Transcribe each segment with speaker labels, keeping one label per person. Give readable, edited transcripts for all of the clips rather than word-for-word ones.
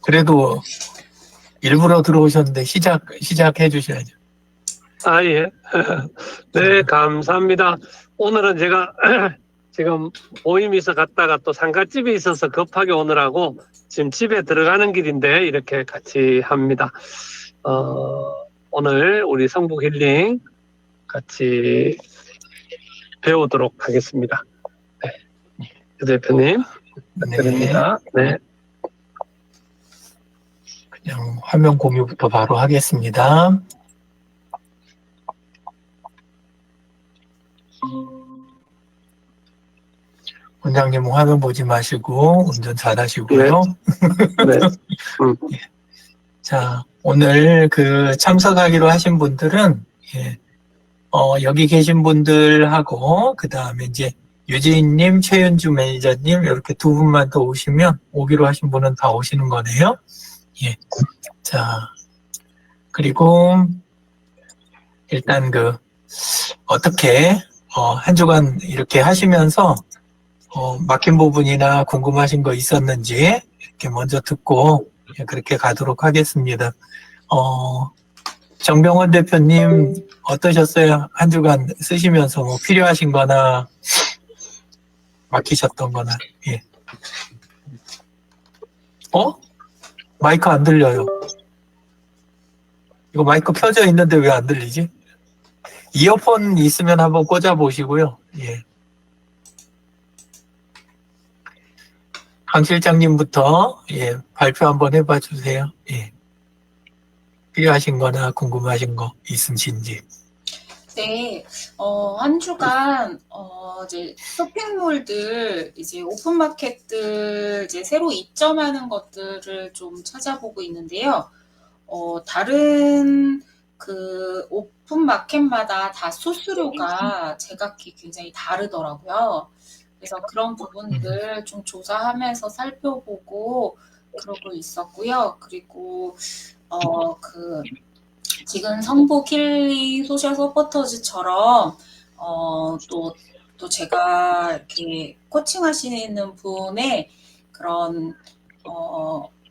Speaker 1: 그래도 일부러 들어오셨는데 시작해 주셔야죠.
Speaker 2: 아, 예. 네, 감사합니다. 오늘은 제가 지금 모임이 있어 갔다가 또 상가집이 있어서 급하게 오느라고 지금 집에 들어가는 길인데 이렇게 같이 합니다. 오늘 우리 성북 힐링 같이 배우도록 하겠습니다. 네. 유 대표님, 부탁드립니다. 네.
Speaker 1: 그냥 화면 공유부터 바로 하겠습니다. 원장님 화면 보지 마시고 운전 잘 하시고요.
Speaker 2: 네.
Speaker 1: 자, 오늘 그 참석하기로 하신 분들은, 여기 계신 분들하고, 그 다음에 이제 유지인님, 최윤주 매니저님, 이렇게 두 분만 더 오시면, 오기로 하신 분은 다 오시는 거네요. 예. 자, 그리고, 일단 어떻게, 한 주간 이렇게 하시면서, 막힌 부분이나 궁금하신 거 있었는지, 이렇게 먼저 듣고, 그렇게 가도록 하겠습니다. 정병원 대표님, 어떠셨어요? 한 주간 쓰시면서 뭐 필요하신 거나, 막히셨던 거나, 예. 마이크 안 들려요. 이거 마이크 켜져 있는데 왜 안 들리지? 이어폰 있으면 한번 꽂아 보시고요. 예. 강 실장님부터, 발표 한번 해봐 주세요. 예. 필요하신 거나 궁금하신 거 있으신지.
Speaker 3: 네, 한 주간, 이제 쇼핑몰들, 이제 오픈마켓들, 이제 새로 입점하는 것들을 좀 찾아보고 있는데요. 다른 오픈마켓마다 다 수수료가 제각기 굉장히 다르더라고요. 그래서 그런 부분들 좀 조사하면서 살펴보고 그러고 있었고요. 그리고, 지금 성북 힐링 소셜 서포터즈처럼 또 제가 이렇게 코칭하시는 분의 그런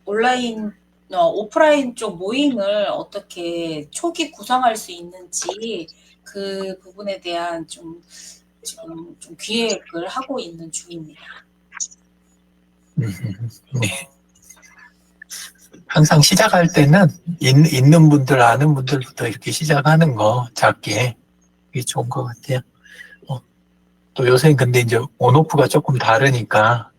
Speaker 3: 온라인 오프라인 쪽 모임을 어떻게 초기 구성할 수 있는지 그 부분에 대한 지금 좀 기획을 하고 있는 중입니다.
Speaker 1: 네. 항상 시작할 때는 있는 분들, 아는 분들부터 이렇게 시작하는 거 작게 이게 좋은 것 같아요. 또 요새 근데 이제 온오프가 조금 다르니까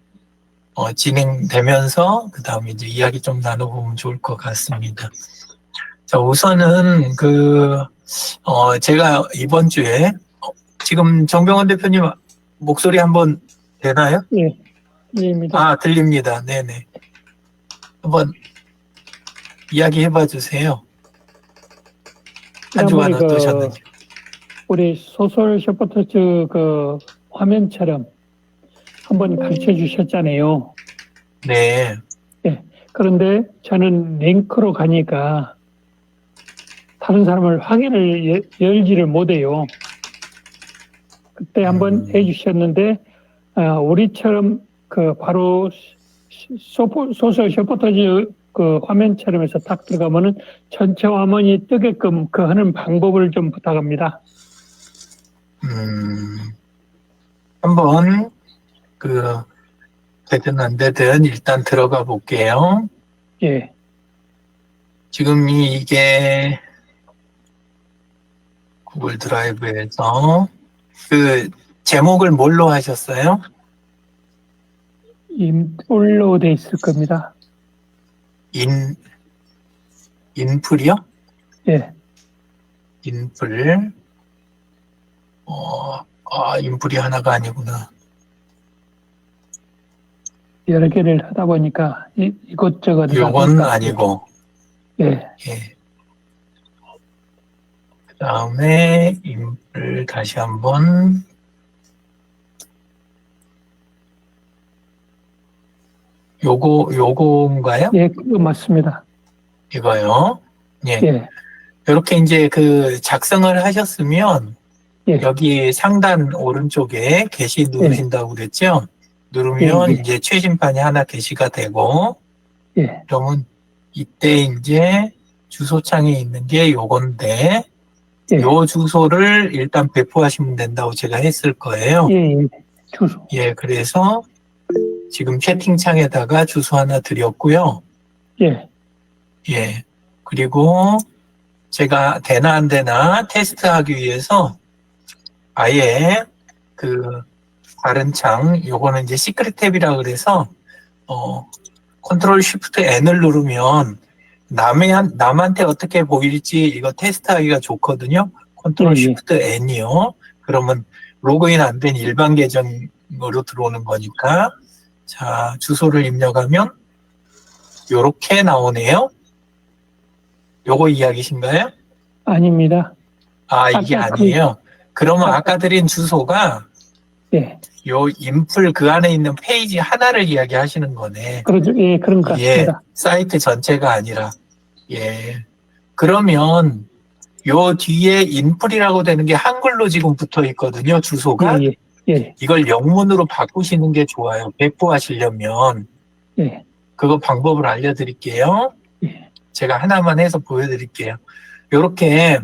Speaker 1: 진행되면서 그 다음에 이제 이야기 좀 나눠보면 좋을 것 같습니다. 자, 우선은 제가 이번 주에 지금 정병원 대표님 목소리 한번 되나요?
Speaker 4: 예, 들립니다.
Speaker 1: 아, 들립니다. 네네. 한번 이야기 해봐 주세요. 한 주간 어떠셨는지.
Speaker 4: 우리 소설 서포터즈 화면처럼 한번 가르쳐 주셨잖아요.
Speaker 1: 네.
Speaker 4: 예. 그런데 저는 링크로 가니까 다른 사람을 확인을 열지를 못해요. 그때 한번 해주셨는데, 우리처럼 바로 소설 서포터즈 화면처럼 해서 딱 들어가면은 전체 화면이 뜨게끔 하는 방법을 좀 부탁합니다.
Speaker 1: 한번 되든 안 되든 일단 들어가 볼게요.
Speaker 4: 예.
Speaker 1: 지금 이게 구글 드라이브에서 제목을 뭘로 하셨어요?
Speaker 4: 인풀로 돼 있을 겁니다.
Speaker 1: 인풀이요?
Speaker 4: 예.
Speaker 1: 인풀. 인풀이 하나가 아니구나.
Speaker 4: 여러 개를 하다 보니까 이것저것.
Speaker 1: 요건 아니고.
Speaker 4: 예.
Speaker 1: 예. 그 다음에 인풀 다시 한번. 요건가요?
Speaker 4: 예, 맞습니다.
Speaker 1: 이거요. 예.
Speaker 4: 예.
Speaker 1: 이렇게 이제 작성을 하셨으면,
Speaker 4: 예.
Speaker 1: 여기 상단 오른쪽에 게시 누르신다고 그랬죠? 누르면
Speaker 4: 예.
Speaker 1: 이제 최신판이 하나 게시가 되고,
Speaker 4: 예,
Speaker 1: 그러면 이때 이제 주소창에 있는 게 요건데,
Speaker 4: 예,
Speaker 1: 요 주소를 일단 배포하시면 된다고 제가 했을 거예요.
Speaker 4: 예, 예. 주소.
Speaker 1: 예, 그래서 지금 채팅창에다가 주소 하나 드렸고요.
Speaker 4: 예,
Speaker 1: 예, 그리고 제가 되나 안 되나 테스트하기 위해서 아예 그 다른 창, 요거는 이제 시크릿 탭이라 그래서 컨트롤 쉬프트 N을 누르면 남한테 어떻게 보일지 이거 테스트하기가 좋거든요. 컨트롤
Speaker 4: 예, 예.
Speaker 1: 쉬프트 N이요. 그러면 로그인 안 된 일반 계정으로 들어오는 거니까. 자, 주소를 입력하면 요렇게 나오네요. 요거 이야기신가요?
Speaker 4: 아닙니다.
Speaker 1: 아, 이게
Speaker 4: 아까
Speaker 1: 아니에요. 그러면 아까 드린 주소가
Speaker 4: 예,
Speaker 1: 요 인풀 그 안에 있는 페이지 하나를 이야기하시는 거네.
Speaker 4: 그러죠. 예, 그런 것
Speaker 1: 예,
Speaker 4: 같습니다.
Speaker 1: 사이트 전체가 아니라. 예. 그러면 요 뒤에 인풀이라고 되는 게 한글로 지금 붙어 있거든요, 주소가.
Speaker 4: 예, 예,
Speaker 1: 이걸 영문으로 바꾸시는 게 좋아요. 배포하시려면.
Speaker 4: 예,
Speaker 1: 그거 방법을 알려드릴게요.
Speaker 4: 예,
Speaker 1: 제가 하나만 해서 보여드릴게요. 요렇게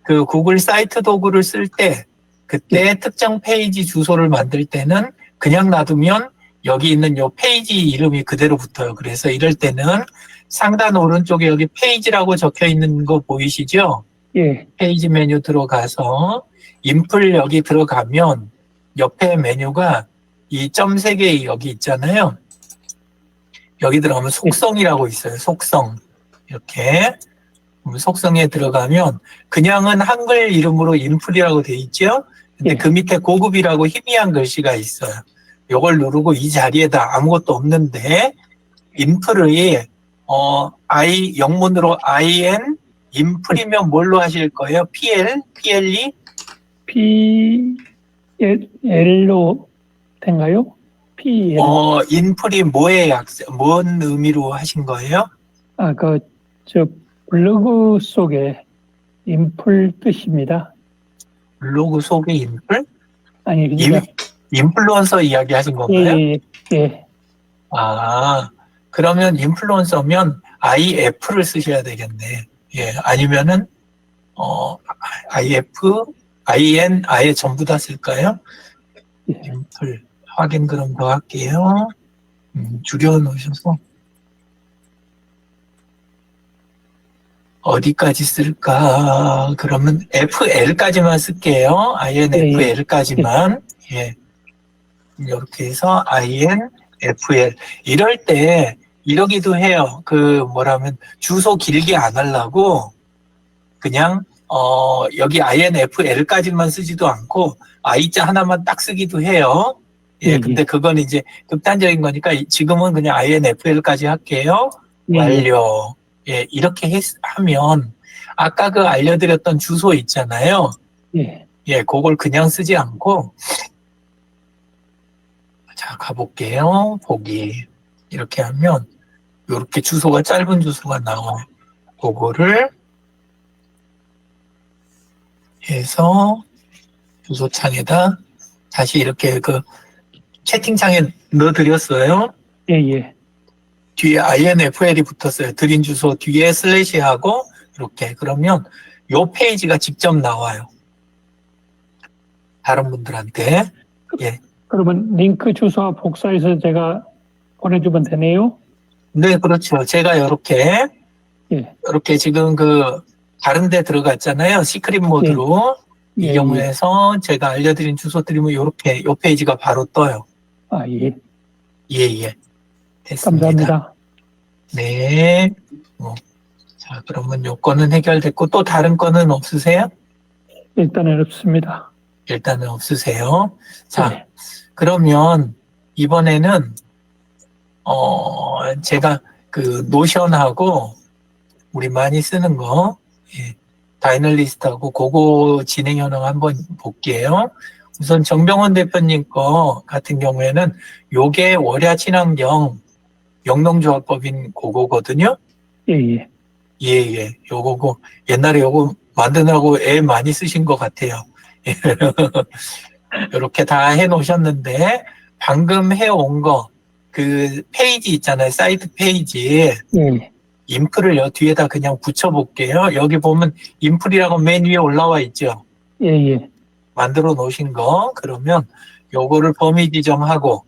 Speaker 1: 그 구글 사이트 도구를 쓸 때 그때 특정 페이지 주소를 만들 때는 그냥 놔두면 여기 있는 요 페이지 이름이 그대로 붙어요. 그래서 이럴 때는 상단 오른쪽에 여기 페이지라고 적혀 있는 거 보이시죠?
Speaker 4: 예,
Speaker 1: 페이지 메뉴 들어가서 인풀 여기 들어가면 옆에 메뉴가 이 점 3개 여기 있잖아요. 여기 들어가면 속성이라고 있어요. 속성. 이렇게. 속성에 들어가면 그냥은 한글 이름으로 인풀이라고 돼 있죠. 근데
Speaker 4: 예.
Speaker 1: 그 밑에 고급이라고 희미한 글씨가 있어요. 요걸 누르고 이 자리에다 아무것도 없는데 인풀의 영문으로 IN 인풀이면 뭘로 하실 거예요? PL? PLE?
Speaker 4: P-L로 된가요? P-L.
Speaker 1: 인풀이 뭔 의미로 하신 거예요?
Speaker 4: 아, 블로그 속에 인풀 뜻입니다.
Speaker 1: 블로그 속에 인풀?
Speaker 4: 아니, 그러니까,
Speaker 1: 인플루언서 이야기 하신 건가요?
Speaker 4: 예, 예,
Speaker 1: 아, 그러면 인플루언서면 IF를 쓰셔야 되겠네. 예, 아니면은, IF, IN, 아예 전부 다 쓸까요?
Speaker 4: 예.
Speaker 1: 인플, 확인 그럼 더 할게요. 줄여 놓으셔서. 어디까지 쓸까? 그러면 FL까지만 쓸게요. INFL까지만. 예. 이렇게 해서 INFL. 이럴 때 이러기도 해요. 주소 길게 안 하려고 그냥 여기 INFL까지만 쓰지도 않고 I자 하나만 딱 쓰기도 해요. 예, 근데 그건 이제 극단적인 거니까 지금은 그냥 INFL까지 할게요. 완료. 예, 이렇게 하면 아까 그 알려드렸던 주소 있잖아요.
Speaker 4: 예,
Speaker 1: 예, 그걸 그냥 쓰지 않고 자, 가볼게요. 보기. 이렇게 하면 이렇게 주소가 짧은 주소가 나와요. 그거를 해서 주소창에다 다시 이렇게 채팅창에 넣어드렸어요.
Speaker 4: 예, 예.
Speaker 1: 뒤에 INFL이 붙었어요. 드린 주소 뒤에 슬래시하고 이렇게. 그러면 요 페이지가 직접 나와요. 다른 분들한테. 예.
Speaker 4: 그러면 링크 주소와 복사해서 제가 보내주면 되네요?
Speaker 1: 네, 그렇죠. 제가 이렇게 지금 다른 데 들어갔잖아요. 시크릿 모드로.
Speaker 4: 예,
Speaker 1: 이 경우에서 제가 알려드린 주소 드리면 이렇게 요 페이지가 바로 떠요.
Speaker 4: 아, 예.
Speaker 1: 예. 됐습니다.
Speaker 4: 감사합니다.
Speaker 1: 네. 자, 그러면 요거는 해결됐고 또 다른 거는 없으세요?
Speaker 4: 일단은 없습니다.
Speaker 1: 일단은 없으세요. 자,
Speaker 4: 네.
Speaker 1: 그러면 이번에는 제가 노션하고 우리 많이 쓰는 거 다이널리스트하고 그거 진행 현황 한번 볼게요. 우선 정병원 대표님 거 같은 경우에는 요게 월야 친환경 영농조합법인 그거거든요.
Speaker 4: 예.
Speaker 1: 요거고 옛날에 요거 만드느라고 애 많이 쓰신 것 같아요. 이렇게 다 해놓으셨는데 방금 해온 거 그 페이지 있잖아요. 사이트 페이지.
Speaker 4: 예,
Speaker 1: 인플을 여 뒤에다 그냥 붙여볼게요. 여기 보면 인플이라고 맨 위에 올라와 있죠.
Speaker 4: 예, 예,
Speaker 1: 만들어 놓으신 거. 그러면 요거를 범위 지정하고,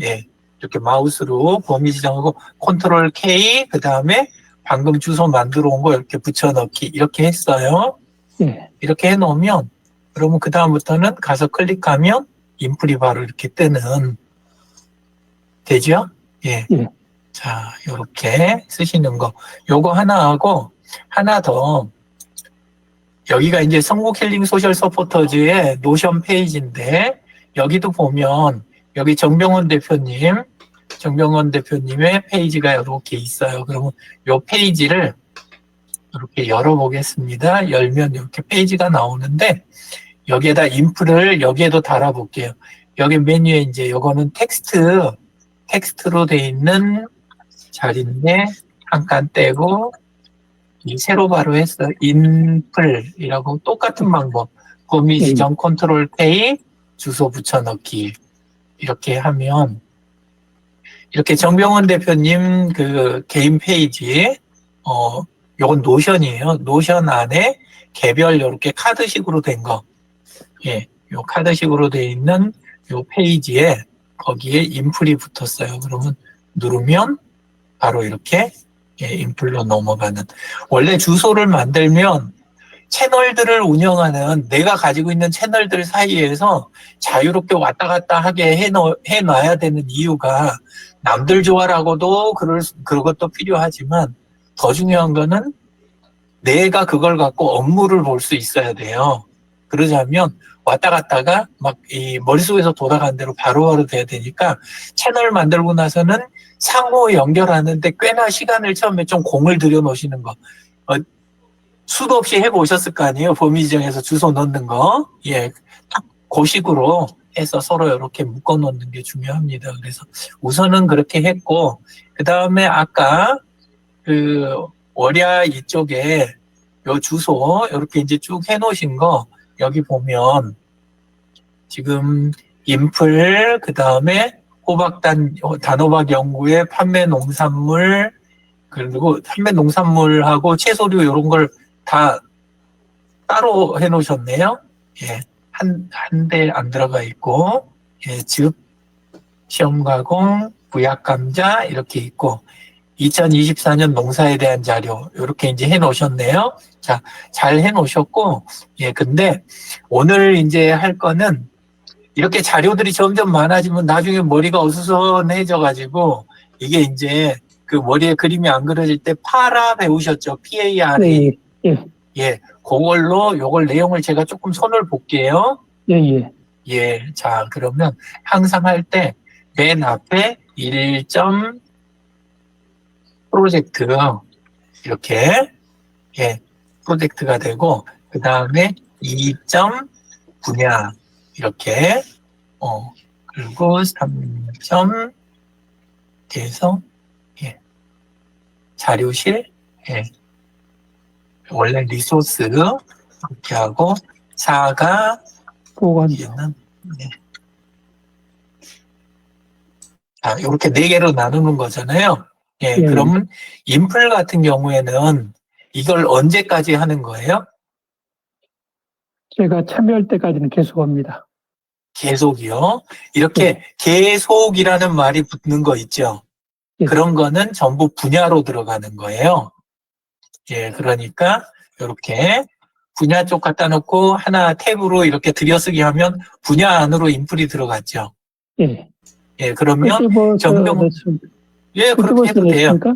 Speaker 1: 예, 이렇게 마우스로 범위 지정하고, 컨트롤 K, 그 다음에 방금 주소 만들어 온 거 이렇게 붙여넣기. 이렇게 했어요.
Speaker 4: 예,
Speaker 1: 이렇게 해놓으면, 그러면 그 다음부터는 가서 클릭하면 인플이 바로 이렇게 뜨는, 되죠? 예.
Speaker 4: 예.
Speaker 1: 자, 요렇게 쓰시는 거. 요거 하나 하고, 하나 더. 여기가 이제 성국 힐링 소셜 서포터즈의 노션 페이지인데, 여기도 보면, 여기 정병원 대표님의 페이지가 이렇게 있어요. 그러면 요 페이지를 이렇게 열어보겠습니다. 열면 이렇게 페이지가 나오는데, 여기에다 인프를 여기에도 달아볼게요. 여기 메뉴에 이제 요거는 텍스트로 돼 있는 자리인데, 잠깐 떼고, 이 세로 바로 했어. 인플이라고 똑같은 방법. 범위 지정 컨트롤 K, 주소 붙여넣기. 이렇게 하면, 이렇게 정병원 대표님 그 개인 페이지, 요건 노션이에요. 노션 안에 개별 이렇게 카드식으로 된 거. 예, 요 카드식으로 돼 있는 요 페이지에 거기에 인플이 붙었어요. 그러면 누르면 바로 이렇게 인플로 넘어가는. 원래 주소를 만들면 채널들을 운영하는 내가 가지고 있는 채널들 사이에서 자유롭게 왔다 갔다 하게 해놔야 되는 이유가 남들 좋아라고도 그것도 필요하지만 더 중요한 거는 내가 그걸 갖고 업무를 볼 수 있어야 돼요. 그러자면 왔다 갔다가 막 이 머릿속에서 돌아가는 대로 바로바로 돼야 되니까 채널 만들고 나서는 상호 연결하는데 꽤나 시간을 처음에 좀 공을 들여 놓으시는 거. 수도 없이 해보셨을 거 아니에요. 범위 지정해서 주소 넣는 거. 예. 딱 그 식으로 해서 서로 이렇게 묶어 놓는 게 중요합니다. 그래서 우선은 그렇게 했고, 그 다음에 아까 그 월야 이쪽에 요 주소 이렇게 이제 쭉 해 놓으신 거 여기 보면 지금 인플, 그 다음에 단호박 연구의 판매 농산물, 그리고 판매 농산물하고 채소류 이런 걸 다 따로 해 놓으셨네요. 예. 한 대 안 들어가 있고, 예, 즙, 시험 가공, 부약 감자 이렇게 있고, 2024년 농사에 대한 자료 이렇게 이제 해 놓으셨네요. 자, 잘 해 놓으셨고, 예, 근데 오늘 이제 할 거는 이렇게 자료들이 점점 많아지면 나중에 머리가 어수선해져 가지고 이게 이제 그 머리에 그림이 안 그려질 때 파라 배우셨죠? PARA.
Speaker 4: 예,
Speaker 1: 예, 그걸로 요걸 내용을 제가 조금 손을 볼게요.
Speaker 4: 예, 예,
Speaker 1: 예, 자, 그러면 항상 할 때 맨 앞에 1점 프로젝트 이렇게 예, 프로젝트가 되고 그 다음에 2점 분야 이렇게 그리고 3점 돼서 예, 자료실 예, 원래 리소스 이렇게 하고 4가
Speaker 4: 보관,
Speaker 1: 얘는 네. 자, 이렇게 4개로 나누는 거잖아요. 예,
Speaker 4: 예.
Speaker 1: 그럼 인플 같은 경우에는 이걸 언제까지 하는 거예요?
Speaker 4: 제가 참여할 때까지는 계속합니다.
Speaker 1: 계속이요. 이렇게 계속이라는 말이 붙는 거 있죠.
Speaker 4: 예.
Speaker 1: 그런 거는 전부 분야로 들어가는 거예요. 예, 그러니까 이렇게 분야 쪽 갖다 놓고 하나 탭으로 이렇게 들여쓰기 하면 분야 안으로 인플이 들어갔죠.
Speaker 4: 예.
Speaker 1: 예, 그러면
Speaker 4: 끄집어서
Speaker 1: 정병-
Speaker 4: 넣습니다.
Speaker 1: 예, 그렇게
Speaker 4: 끄집어서
Speaker 1: 해도 돼요.
Speaker 4: 넣습니까?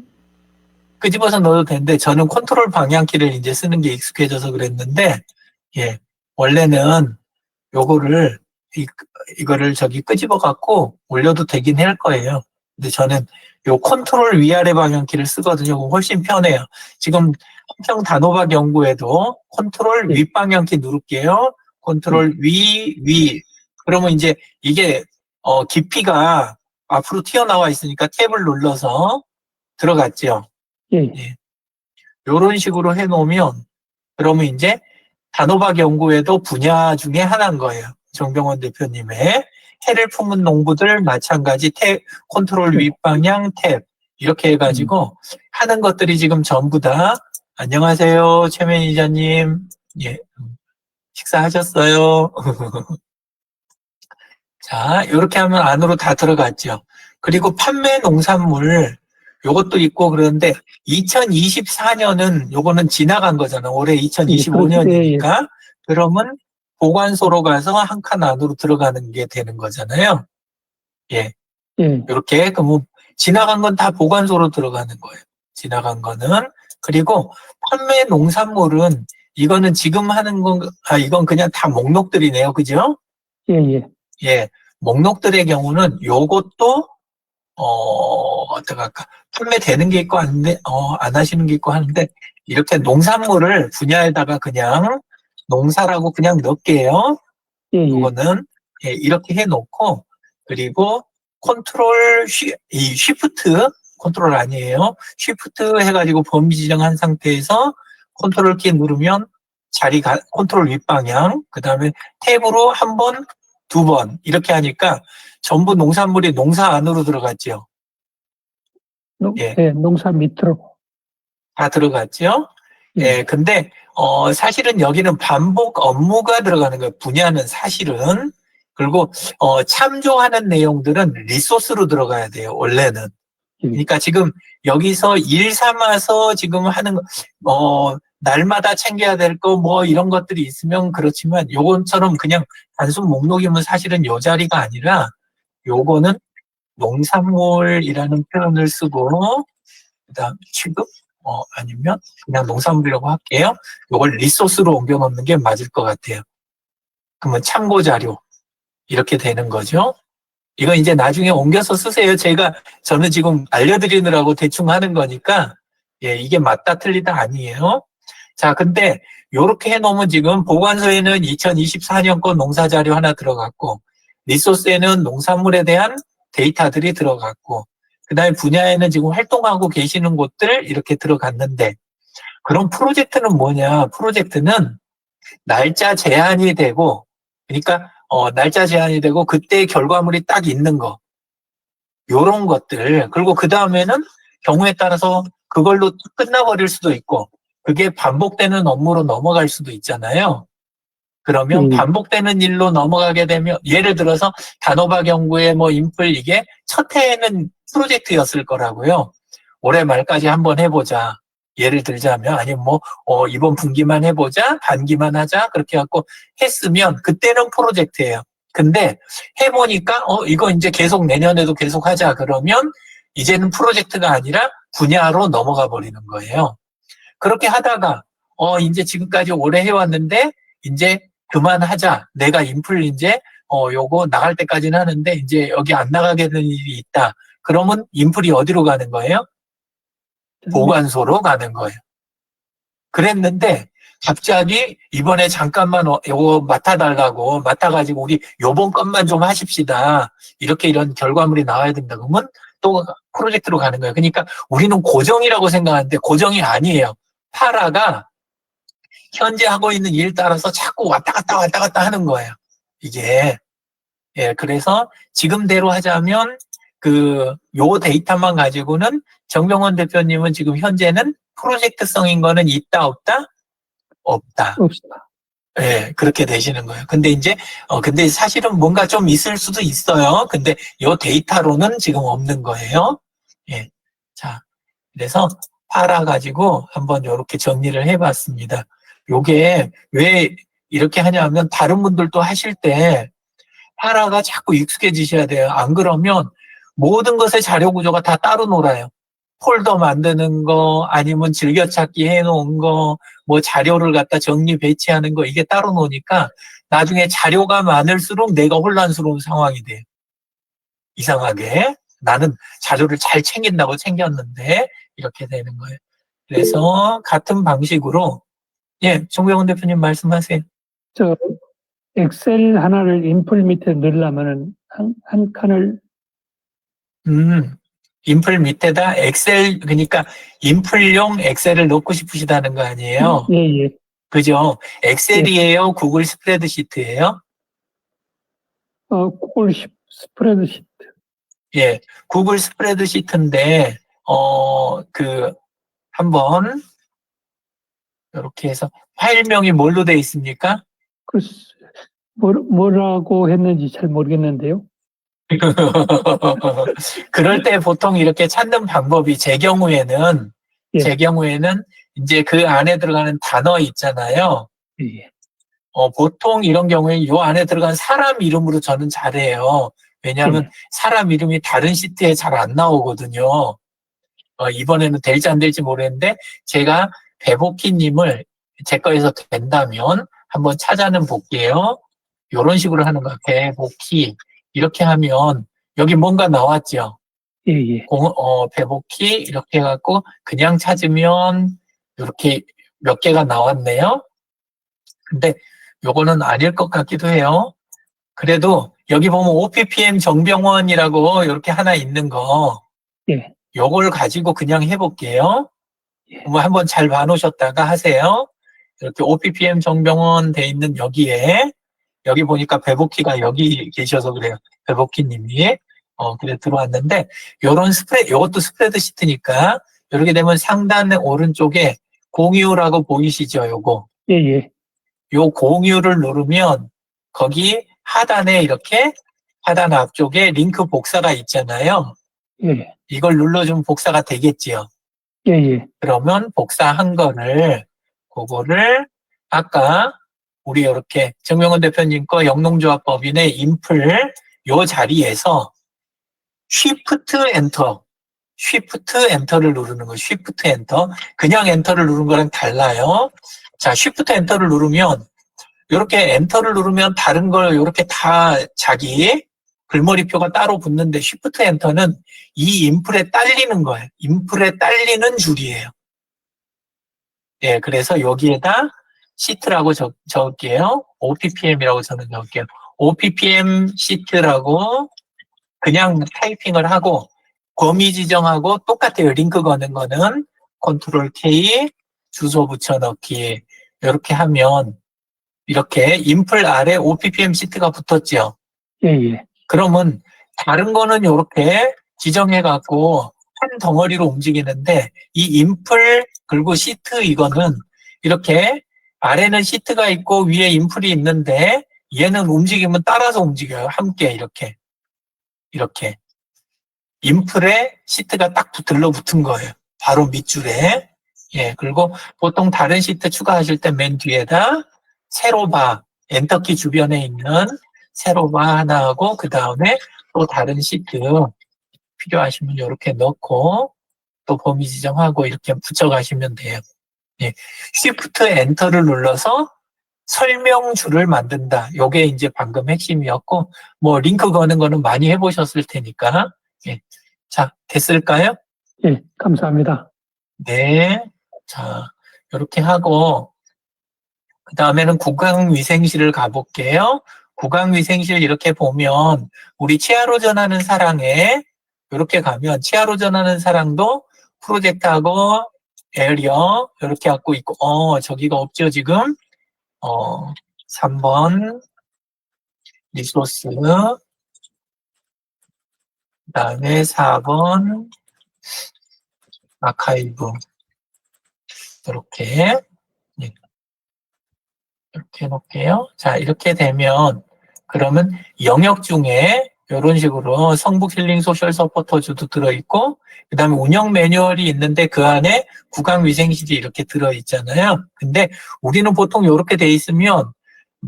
Speaker 1: 끄집어서 넣어도 되는데 저는 컨트롤 방향키를 이제 쓰는 게 익숙해져서 그랬는데 예, 원래는 요거를 이거를 저기 끄집어 갖고 올려도 되긴 할 거예요. 근데 저는 요 컨트롤 위아래 방향키를 쓰거든요. 그거 훨씬 편해요. 지금 한평 단호박 연구에도 컨트롤
Speaker 4: 네.
Speaker 1: 윗방향키 누를게요. 컨트롤 위. 그러면 이제 이게 깊이가 앞으로 튀어나와 있으니까 탭을 눌러서 들어갔죠.
Speaker 4: 예,
Speaker 1: 요런 식으로 해놓으면 그러면 이제 단호박 연구에도 분야 중에 하나인 거예요. 정병원 대표님의. 해를 품은 농부들 마찬가지 컨트롤 윗방향 탭 이렇게 해가지고 하는 것들이 지금 전부 다 안녕하세요 최 매니저님 예 식사하셨어요? 자 이렇게 하면 안으로 다 들어갔죠. 그리고 판매 농산물 요것도 있고 그런데 2024년은 요거는 지나간 거잖아. 올해 2025년이니까 그러면 보관소로 가서 한 칸 안으로 들어가는 게 되는 거잖아요. 예.
Speaker 4: 예,
Speaker 1: 이렇게 그러면 지나간 건 다 보관소로 들어가는 거예요. 지나간 거는 그리고 판매 농산물은 이거는 지금 하는 건 이건 그냥 다 목록들이네요. 그죠?
Speaker 4: 예, 예.
Speaker 1: 예. 목록들의 경우는 요것도 어떡할까? 판매되는 게 있고 안 하시는 게 있고 하는데 이렇게 농산물을 분야에다가 그냥 농사라고 그냥 넣을게요.
Speaker 4: 예, 예.
Speaker 1: 이거는 예, 이렇게 해놓고 그리고 컨트롤 이 쉬프트 컨트롤 아니에요. 쉬프트 해가지고 범위 지정한 상태에서 컨트롤 키 누르면 자리가 컨트롤 윗방향 그 다음에 탭으로 한 번, 두 번 이렇게 하니까 전부 농산물이 농사 안으로 들어갔죠. 예.
Speaker 4: 예, 농사 밑으로.
Speaker 1: 다 들어갔죠.
Speaker 4: 예.
Speaker 1: 예, 근데 사실은 여기는 반복 업무가 들어가는 거예요. 분야는 사실은. 그리고 참조하는 내용들은 리소스로 들어가야 돼요. 원래는. 그러니까 지금 여기서 일 삼아서 지금 하는 날마다 챙겨야 될 거 뭐 이런 것들이 있으면 그렇지만 요건처럼 그냥 단순 목록이면 사실은 요 자리가 아니라 요거는 농산물이라는 표현을 쓰고 그다음 취급 아니면 그냥 농산물이라고 할게요. 요걸 리소스로 옮겨 놓는 게 맞을 것 같아요. 그러면 참고 자료 이렇게 되는 거죠. 이건 이제 나중에 옮겨서 쓰세요. 저는 지금 알려드리느라고 대충 하는 거니까 예, 이게 맞다 틀리다 아니에요. 자, 근데 요렇게 해놓으면 지금 보관소에는 2024년 건 농사 자료 하나 들어갔고 리소스에는 농산물에 대한 데이터들이 들어갔고 그 다음에 분야에는 지금 활동하고 계시는 곳들 이렇게 들어갔는데 그럼 프로젝트는 뭐냐? 프로젝트는 날짜 제한이 되고 그러니까 날짜 제한이 되고 그때 결과물이 딱 있는 거 요런 것들 그리고 그 다음에는 경우에 따라서 그걸로 끝나버릴 수도 있고 그게 반복되는 업무로 넘어갈 수도 있잖아요. 그러면 반복되는 일로 넘어가게 되면 예를 들어서 단호박 연구의 인플 이게 첫 해에는 프로젝트였을 거라고요. 올해 말까지 한번 해보자. 예를 들자면 아니면 이번 분기만 해보자. 반기만 하자. 그렇게 갖고 했으면 그때는 프로젝트예요. 근데 해보니까 이거 이제 계속 내년에도 계속 하자. 그러면 이제는 프로젝트가 아니라 분야로 넘어가 버리는 거예요. 그렇게 하다가 이제 지금까지 오래 해왔는데 이제 그만하자. 내가 인플 이제 요거 나갈 때까지는 하는데 이제 여기 안 나가게 되는 일이 있다. 그러면 인플이 어디로 가는 거예요? 보관소로 가는 거예요. 그랬는데 갑자기 이번에 잠깐만 요거 맡아달라고 맡아가지고 우리 요번 것만 좀 하십시다. 이렇게 이런 결과물이 나와야 된다. 그러면 또 프로젝트로 가는 거예요. 그러니까 우리는 고정이라고 생각하는데 고정이 아니에요. 파라가 현재 하고 있는 일 따라서 자꾸 왔다 갔다 하는 거예요. 이게. 예, 그래서 지금대로 하자면 요 데이터만 가지고는 정병원 대표님은 지금 현재는 프로젝트성인 거는 있다, 없다? 없다.
Speaker 4: 없다.
Speaker 1: 예, 그렇게 되시는 거예요. 근데 이제, 근데 사실은 뭔가 좀 있을 수도 있어요. 근데 요 데이터로는 지금 없는 거예요. 예. 자, 그래서 팔아가지고 한번 요렇게 정리를 해봤습니다. 요게 왜 이렇게 하냐면 다른 분들도 하실 때 파라가 자꾸 익숙해지셔야 돼요. 안 그러면 모든 것의 자료 구조가 다 따로 놀아요. 폴더 만드는 거 아니면 즐겨찾기 해놓은 거 뭐 자료를 갖다 정리 배치하는 거 이게 따로 노니까 나중에 자료가 많을수록 내가 혼란스러운 상황이 돼요. 이상하게 나는 자료를 잘 챙긴다고 챙겼는데 이렇게 되는 거예요. 그래서 같은 방식으로 예, 정병훈 대표님 말씀하세요.
Speaker 4: 엑셀 하나를 인플 밑에 넣으려면은 한 칸을
Speaker 1: 인플 밑에다 엑셀 그러니까 인플용 엑셀을 넣고 싶으시다는 거 아니에요?
Speaker 4: 예.
Speaker 1: 그죠? 엑셀이에요? 구글 스프레드시트예요?
Speaker 4: 구글 스프레드시트.
Speaker 1: 예, 구글 스프레드시트인데, 한번, 이렇게 해서, 파일명이 뭘로 돼 있습니까?
Speaker 4: 글쎄, 뭐라고 했는지 잘 모르겠는데요.
Speaker 1: 그럴 때 보통 이렇게 찾는 방법이
Speaker 4: 예.
Speaker 1: 제 경우에는 이제 그 안에 들어가는 단어 있잖아요.
Speaker 4: 예.
Speaker 1: 보통 이런 경우에 요 안에 들어간 사람 이름으로 저는 잘해요. 왜냐하면
Speaker 4: 예.
Speaker 1: 사람 이름이 다른 시트에 잘 안 나오거든요. 이번에는 될지 안 될지 모르겠는데 제가 배복희님을 제 거에서 된다면 한번 찾아는 볼게요. 요런 식으로 하는 거예요. 배복희 이렇게 하면 여기 뭔가 나왔죠.
Speaker 4: 예. 예.
Speaker 1: 배복희 이렇게 해갖고 그냥 찾으면 이렇게 몇 개가 나왔네요. 근데 요거는 아닐 것 같기도 해요. 그래도 여기 보면 OPPM 정병원이라고 이렇게 하나 있는 거
Speaker 4: 예.
Speaker 1: 요걸 가지고 그냥 해볼게요.
Speaker 4: 예.
Speaker 1: 한번 잘 봐놓으셨다가 하세요. 이렇게 OPPM 정병원 돼 있는 여기에 여기 보니까 배복희가 여기 계셔서 그래요. 배복희 님이. 그래 들어왔는데 요것도 스프레드 시트니까 이렇게 되면 상단 오른쪽에 공유라고 보이시죠? 요거.
Speaker 4: 예. 예.
Speaker 1: 요 공유를 누르면 거기 하단에 이렇게 하단 앞쪽에 링크 복사가 있잖아요.
Speaker 4: 예.
Speaker 1: 이걸 눌러주면 복사가 되겠지요.
Speaker 4: 예. 예.
Speaker 1: 그러면 복사한 거를 그거를 아까 우리 이렇게 정명훈 대표님 거 영농조합법인의 인플 요 자리에서 쉬프트 엔터를 누르는 거예요. 쉬프트 엔터. 그냥 엔터를 누르는 거랑 달라요. 자, 쉬프트 엔터를 누르면 이렇게 엔터를 누르면 다른 걸 이렇게 다 자기 글머리표가 따로 붙는데 쉬프트 엔터는 이 인플에 딸리는 거예요. 인플에 딸리는 줄이에요. 예, 그래서 여기에다 시트라고 적을게요. OPPM이라고 저는 적을게요. OPPM 시트라고 그냥 타이핑을 하고 범위 지정하고 똑같아요. 링크 거는 거는 컨트롤 K 주소 붙여넣기 이렇게 하면 이렇게 인플 아래 OPPM 시트가 붙었죠.
Speaker 4: 예. 예.
Speaker 1: 그러면 다른 거는 이렇게 지정해갖고 한 덩어리로 움직이는데 이 인플 그리고 시트 이거는 이렇게 아래는 시트가 있고 위에 인플이 있는데 얘는 움직이면 따라서 움직여요. 함께 이렇게 인플에 시트가 딱 들러붙은 거예요. 바로 밑줄에. 예, 그리고 보통 다른 시트 추가하실 때 맨 뒤에다 세로바 엔터키 주변에 있는 세로바 하나 하고 그 다음에 또 다른 시트 필요하시면 이렇게 넣고 또 범위 지정하고 이렇게 붙여가시면 돼요. 예, 쉬프트 엔터를 눌러서 설명줄을 만든다. 요게 이제 방금 핵심이었고 뭐 링크 거는 거는 많이 해보셨을 테니까. 예. 자, 됐을까요?
Speaker 4: 예. 감사합니다.
Speaker 1: 네. 자, 이렇게 하고 그 다음에는 구강위생실을 가볼게요. 구강위생실 이렇게 보면 우리 치아로 전하는 사랑에 이렇게 가면 치아로 전하는 사랑도 프로젝트하고 에리어 이렇게 갖고 있고 저기가 없죠 지금 3번 리소스 그다음에 4번 아카이브 이렇게 이렇게 해놓을게요. 자, 이렇게 되면, 그러면 영역 중에 이런 식으로 성북 힐링 소셜 서포터즈도 들어있고, 그 다음에 운영 매뉴얼이 있는데 그 안에 구강위생실이 이렇게 들어있잖아요. 근데 우리는 보통 이렇게 돼 있으면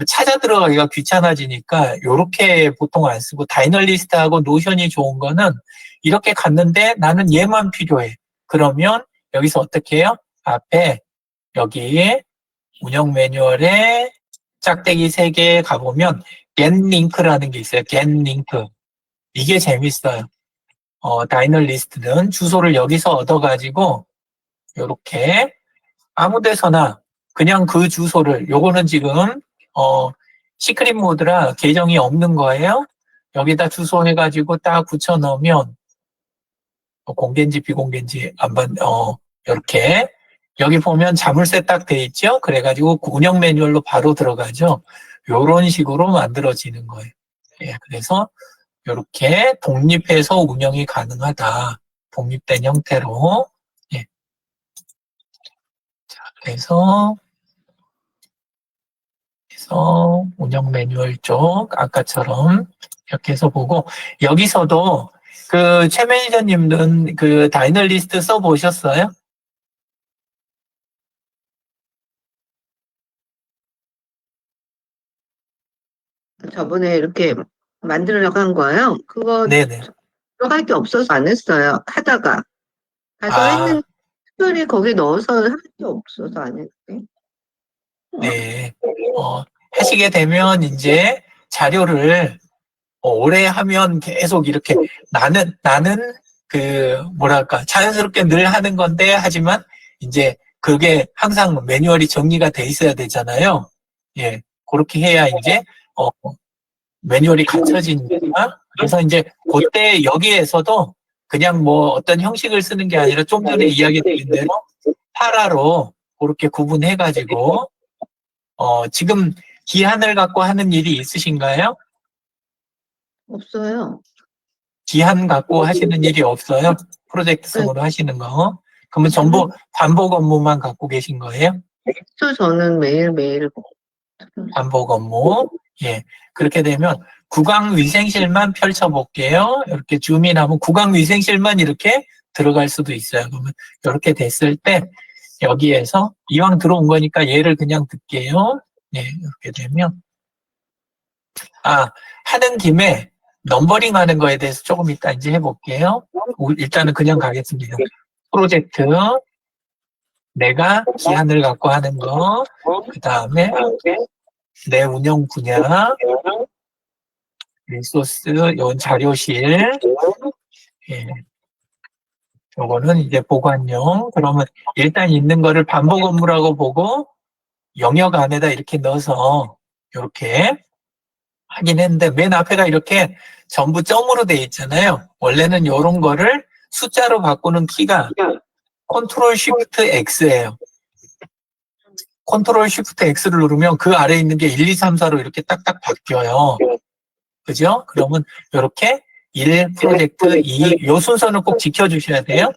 Speaker 1: 찾아 들어가기가 귀찮아지니까 이렇게 보통 안 쓰고 다이널리스트하고 노션이 좋은 거는 이렇게 갔는데 나는 얘만 필요해. 그러면 여기서 어떻게 해요? 앞에 여기 운영 매뉴얼에 짝대기 3개 가보면 get 링크라는 게 있어요. get 링크. 이게 재밌어요. 다이널리스트는 주소를 여기서 얻어가지고 요렇게 아무 데서나 그냥 그 주소를 요거는 지금 시크릿 모드라 계정이 없는 거예요. 여기다 주소 해가지고 딱 붙여 넣으면 공개인지 비공개인지 한번 이렇게 여기 보면 자물쇠 딱 돼 있죠. 그래가지고 운영 매뉴얼로 바로 들어가죠. 요런 식으로 만들어지는 거예요. 예, 그래서 이렇게 독립해서 운영이 가능하다. 독립된 형태로. 예. 자, 그래서 운영 매뉴얼 쪽 아까처럼 이렇게 해서 보고 여기서도 그 최 매니저님은 그 다이널리스트 써보셨어요?
Speaker 5: 저번에 이렇게 만들려고 한 거예요. 그거
Speaker 1: 네네.
Speaker 5: 들어갈 게 없어서 안 했어요. 하다가 가서
Speaker 1: 아,
Speaker 5: 했는데 특별히 거기 넣어서 할 게 없어서 안 했대.
Speaker 1: 네. 하시게 되면 이제 자료를 오래 하면 계속 이렇게 나는 그 뭐랄까 자연스럽게 늘 하는 건데 하지만 이제 그게 항상 매뉴얼이 정리가 돼 있어야 되잖아요. 예. 그렇게 해야 이제 매뉴얼이 갖춰지니까 그래서 이제 그때 여기에서도 그냥 뭐 어떤 형식을 쓰는 게 아니라 좀 전에 이야기 드린 대로 파라로 그렇게 구분해가지고 지금 기한을 갖고 하는 일이 있으신가요?
Speaker 5: 없어요.
Speaker 1: 기한 갖고 하시는 일이 없어요? 프로젝트성으로 하시는 거. 그러면 전부 반복 업무만 갖고 계신 거예요?
Speaker 5: 그래서 저는 매일매일
Speaker 1: 반복 업무. 예. 그렇게 되면 구강위생실만 펼쳐볼게요. 이렇게 줌인하면 구강위생실만 이렇게 들어갈 수도 있어요. 그러면 이렇게 됐을 때 여기에서 이왕 들어온 거니까 얘를 그냥 듣게요. 네, 이렇게 되면 하는 김에 넘버링 하는 거에 대해서 조금 이따 이제 해볼게요. 일단은 그냥 가겠습니다. 프로젝트, 내가 기한을 갖고 하는 거, 그 다음에 내 운영 분야, 리소스, 이건 자료실, 예. 요거는 이제 보관용. 그러면 일단 있는 거를 반복 업무라고 보고 영역 안에다 이렇게 넣어서 이렇게 하긴 했는데 맨 앞에가 이렇게 전부 점으로 돼 있잖아요. 원래는 이런 거를 숫자로 바꾸는 키가 컨트롤 쉬프트 X예요. 컨트롤 쉬프트 X를 누르면 그 아래에 있는 게 1, 2, 3, 4로 이렇게 딱딱 바뀌어요. 그죠? 그러면 이렇게 1 프로젝트 2, 요 순서는 꼭 지켜주셔야 돼요.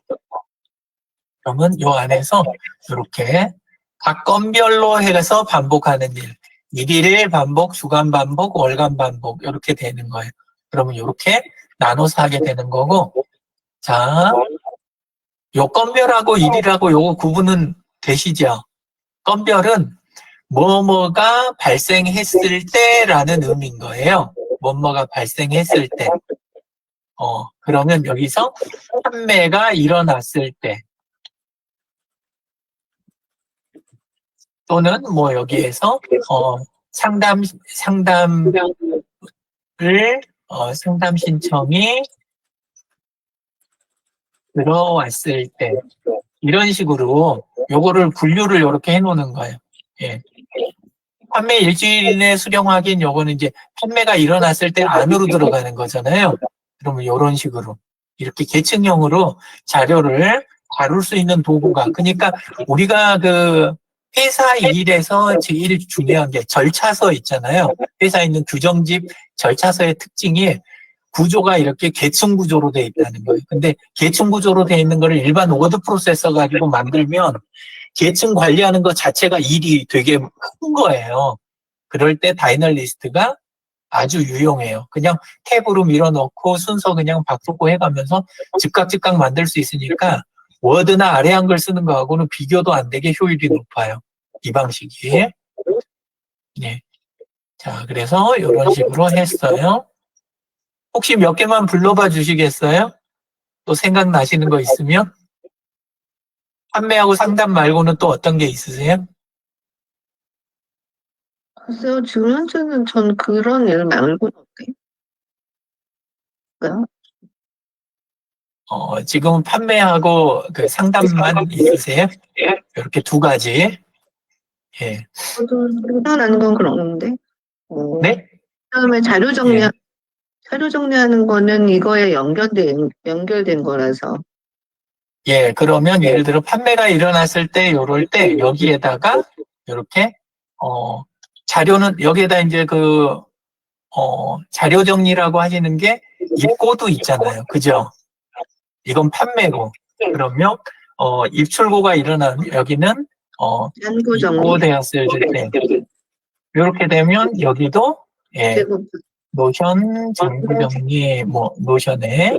Speaker 1: 그러면 요 안에서 이렇게 각 건별로 해서 반복하는 일. 일일 반복, 주간 반복, 월간 반복 이렇게 되는 거예요. 그러면 이렇게 나눠서 하게 되는 거고 자, 요 건별하고 일이라고 요거 구분은 되시죠? 건별은 뭐뭐가 발생했을 때라는 의미인 거예요. 뭐뭐가 발생했을 때. 그러면 여기서 판매가 일어났을 때 또는 뭐 여기에서 상담 신청이 들어왔을 때 이런 식으로 요거를 분류를 이렇게 해놓는 거예요. 예. 판매 일주일 이내 수령 확인 요거는 이제 판매가 일어났을 때 안으로 들어가는 거잖아요. 그러면 이런 식으로 이렇게 계층형으로 자료를 다룰 수 있는 도구가 그러니까 우리가 그 회사 일에서 제일 중요한 게 절차서 있잖아요. 회사에 있는 규정집 절차서의 특징이 구조가 이렇게 계층 구조로 돼 있다는 거예요. 근데 계층 구조로 돼 있는 거를 일반 워드 프로세서 가지고 만들면 계층 관리하는 것 자체가 일이 되게 큰 거예요. 그럴 때 다이널리스트가 아주 유용해요. 그냥 탭으로 밀어넣고 순서 그냥 바꾸고 해가면서 즉각 만들 수 있으니까 워드나 아래 한글 쓰는 거하고는 비교도 안 되게 효율이 높아요. 이 방식이. 네. 자, 그래서 이런 식으로 했어요. 혹시 몇 개만 불러봐 주시겠어요? 또 생각나시는 거 있으면? 판매하고 상담 말고는 또 어떤 게 있으세요?
Speaker 5: 글쎄요, 지금 현재는 전 그런 일 말고는 어때요?
Speaker 1: 지금은 판매하고 그 상담만 있으세요? 이렇게 두 가지. 예.
Speaker 5: 저도 생각나는 건 그러는데,
Speaker 1: 네?
Speaker 5: 그다음에 자료 정리하는 거는 이거에 연결된 거라서.
Speaker 1: 예, 그러면 예를 들어 판매가 일어났을 때, 요럴 때, 여기에다가, 이렇게, 자료는, 여기에다 이제 자료 정리라고 하시는 게 입고도 있잖아요. 그죠? 이건 판매고. 그러면, 입출고가 일어나면 여기는,
Speaker 5: 잔고 정리.
Speaker 1: 입고되었을 때. 이렇게 되면 여기도, 예,
Speaker 5: 재고
Speaker 1: 노션, 잔고정리, 뭐, 노션에,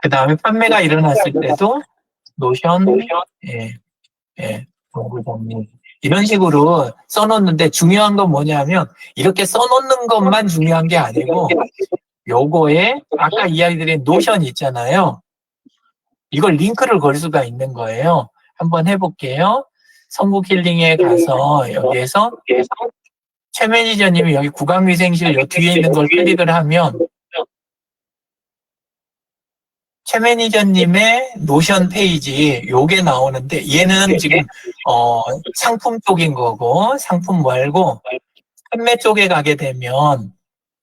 Speaker 1: 그 다음에 판매가 일어났을 때도 노션, 예, 예, 잔고정리. 이런 식으로 써놓는데 중요한 건 뭐냐면 이렇게 써놓는 것만 중요한 게 아니고 요거에 아까 이야기드린 노션 있잖아요. 이걸 링크를 걸 수가 있는 거예요. 한번 해볼게요. 성국 힐링에 가서 여기에서 최 매니저님이 여기 구강위생실 요 뒤에 있는 걸 클릭을 하면 최 매니저님의 노션 페이지 요게 나오는데 얘는 지금 상품 쪽인 거고 상품 말고 판매 쪽에 가게 되면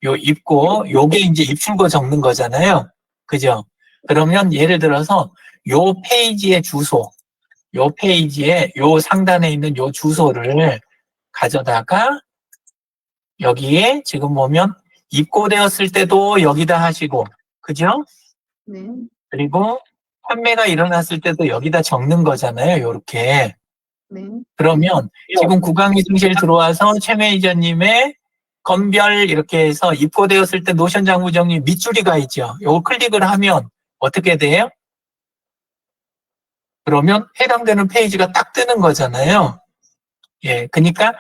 Speaker 1: 요 입고 요게 이제 입출고 적는 거잖아요. 그죠? 그러면 예를 들어서 요 페이지의 주소 요 페이지에 요 상단에 있는 요 주소를 가져다가 여기에 지금 보면 입고되었을 때도 여기다 하시고 그죠?
Speaker 5: 네.
Speaker 1: 그리고 판매가 일어났을 때도 여기다 적는 거잖아요. 요렇게.
Speaker 5: 네.
Speaker 1: 그러면 지금 구강위생실 들어와서 최 매니저님의 건별 이렇게 해서 입고되었을 때 노션 장부 정리 밑줄이가 있죠. 요거 클릭을 하면 어떻게 돼요? 그러면 해당되는 페이지가 딱 뜨는 거잖아요. 예, 그러니까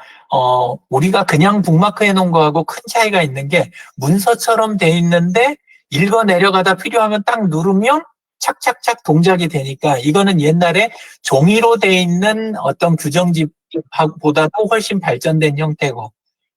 Speaker 1: 우리가 그냥 북마크 해놓은 거하고 큰 차이가 있는 게 문서처럼 돼 있는데 읽어 내려가다 필요하면 딱 누르면 착착착 동작이 되니까 이거는 옛날에 종이로 돼 있는 어떤 규정집보다도 훨씬 발전된 형태고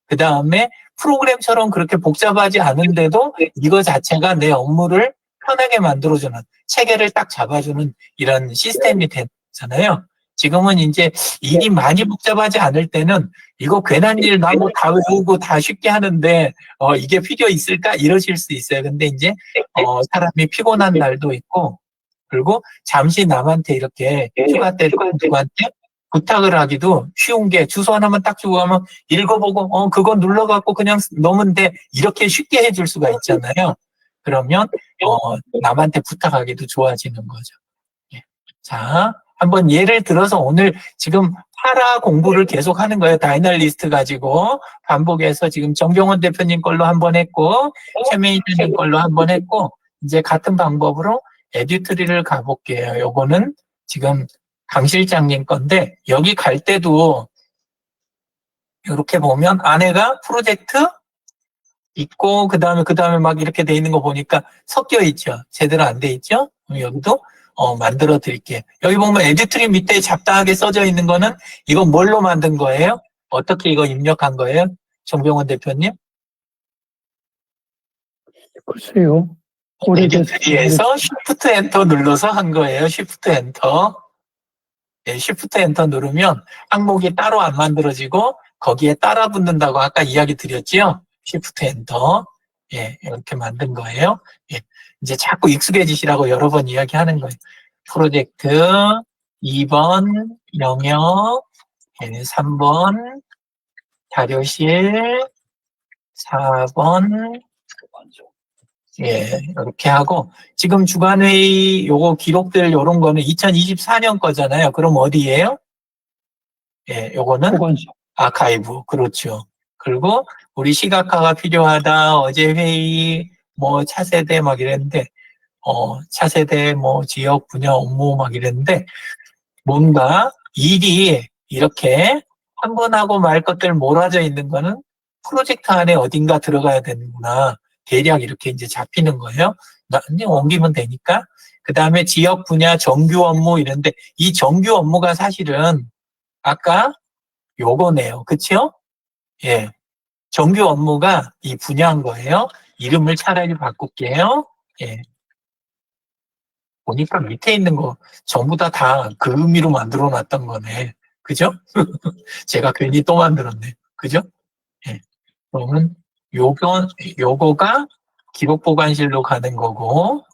Speaker 1: 그 다음에 프로그램처럼 그렇게 복잡하지 않은데도 이거 자체가 내 업무를 편하게 만들어주는 체계를 딱 잡아주는 이런 시스템이 되잖아요. 지금은 이제 일이 많이 복잡하지 않을 때는 이거 괜한 일 나 뭐 다 외우고 다 쉽게 하는데 이게 필요 있을까 이러실 수 있어요. 근데 이제 사람이 피곤한 날도 있고 그리고 잠시 남한테 이렇게 휴가 때 누구한테 부탁을 하기도 쉬운 게 주소 하나만 딱 주고 가면 읽어보고 그거 눌러갖고 그냥 넣으면 돼 이렇게 쉽게 해줄 수가 있잖아요. 그러면 남한테 부탁하기도 좋아지는 거죠. 예. 자, 한번 예를 들어서 오늘 지금 파라 공부를 계속 하는 거예요. 다이널리스트 가지고 반복해서 지금 정경원 대표님 걸로 한번 했고 최 매니저님 걸로 한번 했고 이제 같은 방법으로 에듀트리를 가볼게요. 요거는 지금 강 실장님 건데 여기 갈 때도 이렇게 보면 안에가 프로젝트 있고 그다음에 막 이렇게 돼 있는 거 보니까 섞여 있죠. 제대로 안 돼 있죠. 그럼 여기도 만들어 드릴게요. 여기 보면 에듀트리 밑에 잡다하게 써져 있는 거는 이거 뭘로 만든 거예요? 어떻게 이거 입력한 거예요? 정병원 대표님?
Speaker 4: 글쎄요. 오래됐어요.
Speaker 1: 에듀트리에서 쉬프트 엔터 눌러서 한 거예요. 쉬프트 엔터. 예, 쉬프트 엔터 누르면 항목이 따로 안 만들어지고 거기에 따라 붙는다고 아까 이야기 드렸지요. 쉬프트 엔터. 예, 이렇게 만든 거예요. 예, 이제 자꾸 익숙해지시라고 여러 번 이야기하는 거예요. 프로젝트 2번 영역 3번 자료실 4번 예, 이렇게 하고 지금 주간회의 요거 기록들 요런 거는 2024년 거잖아요. 그럼 어디예요? 예, 요거는
Speaker 4: 보관소.
Speaker 1: 아카이브. 그렇죠. 그리고 우리 시각화가 필요하다. 어제 회의 뭐 차세대 막 이랬는데 차세대 뭐 지역 분야 업무 막 이랬는데 뭔가 일이 이렇게 한 번 하고 말 것들 몰아져 있는 거는 프로젝트 안에 어딘가 들어가야 되는구나. 대략 이렇게 이제 잡히는 거예요. 그냥 옮기면 되니까. 그 다음에 지역 분야 정규 업무 이런데 이 정규 업무가 사실은 아까 요거네요. 그쵸? 예. 정규 업무가 이 분야인 거예요. 이름을 차라리 바꿀게요. 예. 보니까 밑에 있는 거 전부 다 그 의미로 만들어 놨던 거네. 그죠? 제가 괜히 또 만들었네. 그죠? 예. 그러면 요거가 기록 보관실로 가는 거고,